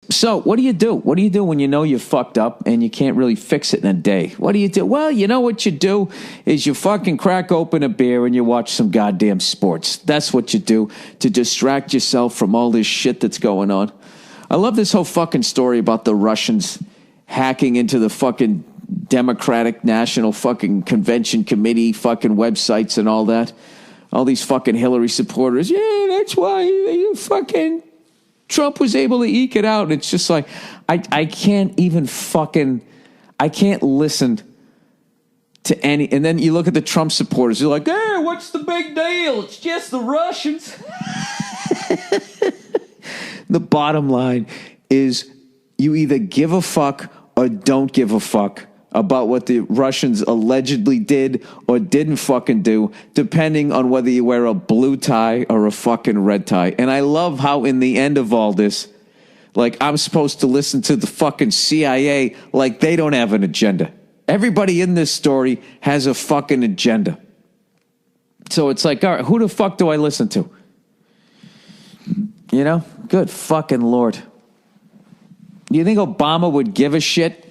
So what do you do? What do you do when you know you're fucked up and you can't really fix it in a day? What do you do? Well, you know what you do is you fucking crack open a beer and you watch some goddamn sports. That's what you do to distract yourself from all this shit that's going on. I love this whole fucking story about the Russians hacking into the fucking Democratic National fucking Convention Committee fucking websites and all that. All these fucking Hillary supporters. Yeah, that's why you fucking... Trump was able to eke it out. And it's just like, I can't even fucking, I can't listen to any. And then you look at the Trump supporters. You're like, hey, what's the big deal? It's just the Russians. The bottom line is you either give a fuck or don't give a fuck about what the Russians allegedly did or didn't fucking do, depending on whether you wear a blue tie or a fucking red tie. And I love how in the end of all this, like I'm supposed to listen to the fucking CIA like they don't have an agenda. Everybody in this story has a fucking agenda. So it's like, all right, who the fuck do I listen to? You know? Good fucking Lord. Do you think Obama would give a shit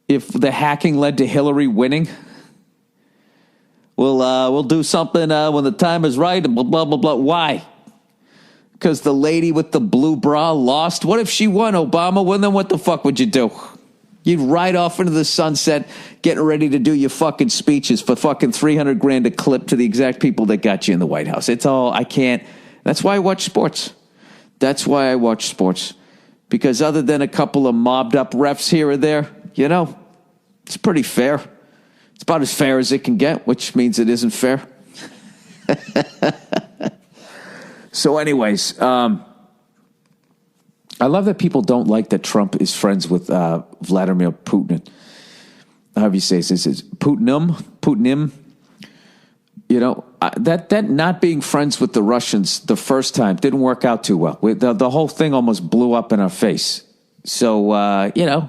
if the hacking led to Hillary winning? We'll do something when the time is right and blah, blah, blah, blah. Why? Because the lady with the blue bra lost? What if she won, Obama? Well, then what the fuck would you do? You'd ride off into the sunset getting ready to do your fucking speeches for fucking $300,000 a clip to the exact people that got you in the White House. It's all, I can't. That's why I watch sports. That's why I watch sports. Because other than a couple of mobbed up refs here or there, you know, it's pretty fair. It's about as fair as it can get, which means it isn't fair. So anyways, I love that people don't like that Trump is friends with Vladimir Putin. However you say this is Putinim. You know, that not being friends with the Russians the first time didn't work out too well. The whole thing almost blew up in our face. So, you know,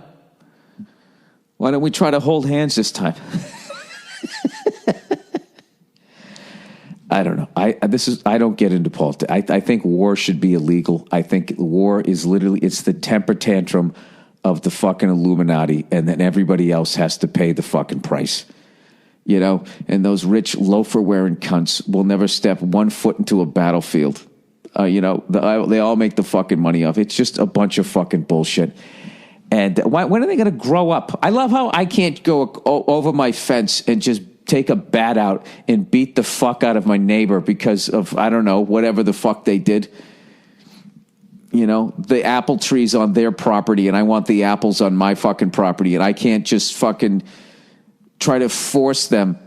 why don't we try to hold hands this time? I don't know. I don't get into politics. I think war should be illegal. I think war is literally, it's the temper tantrum of the fucking Illuminati, and then everybody else has to pay the fucking price. You know, and those rich loafer-wearing cunts will never step 1 foot into a battlefield. You know, they all make the fucking money off. It's just a bunch of fucking bullshit. And when are they going to grow up? I love how I can't go over my fence and just take a bat out and beat the fuck out of my neighbor because of, I don't know, whatever the fuck they did. You know, the apple tree's on their property and I want the apples on my fucking property, and I can't just fucking try to force them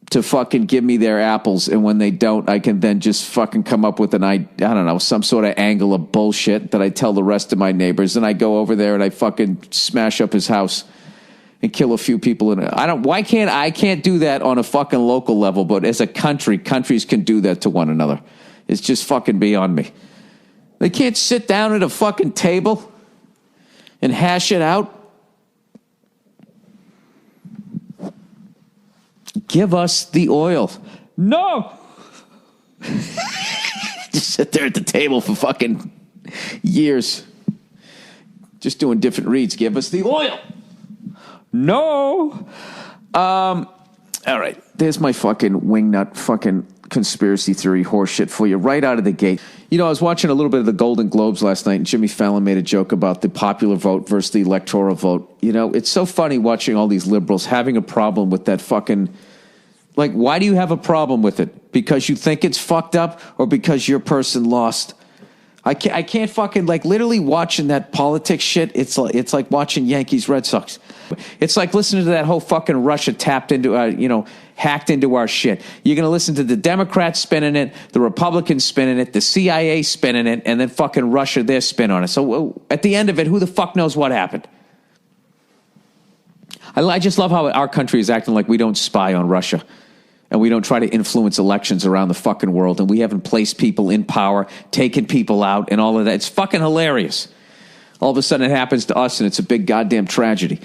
to fucking give me their apples, and when they don't, I can then just fucking come up with I don't know, some sort of angle of bullshit that I tell the rest of my neighbors, and I go over there and I fucking smash up his house and kill a few people in it. I can't do that on a fucking local level, but as a countries can do that to one another. It's just fucking beyond me. They can't sit down at a fucking table and hash it out. Give us the oil. No! Just sit there at the table for fucking years. Just doing different reads. Give us the oil. No! All right. There's my fucking wingnut fucking conspiracy theory horseshit for you right out of the gate. You know, I was watching a little bit of the Golden Globes last night, and Jimmy Fallon made a joke about the popular vote versus the electoral vote. You know, it's so funny watching all these liberals having a problem with that fucking... Like, why do you have a problem with it? Because you think it's fucked up, or because your person lost? I can't fucking, like, literally watching that politics shit. It's like watching Yankees Red Sox. It's like listening to that whole fucking Russia hacked into our shit. You're going to listen to the Democrats spinning it, the Republicans spinning it, the CIA spinning it, and then fucking Russia, their spin on it. So at the end of it, who the fuck knows what happened? I just love how our country is acting like we don't spy on Russia. And we don't try to influence elections around the fucking world. And we haven't placed people in power, taken people out, and all of that. It's fucking hilarious. All of a sudden it happens to us, and it's a big goddamn tragedy.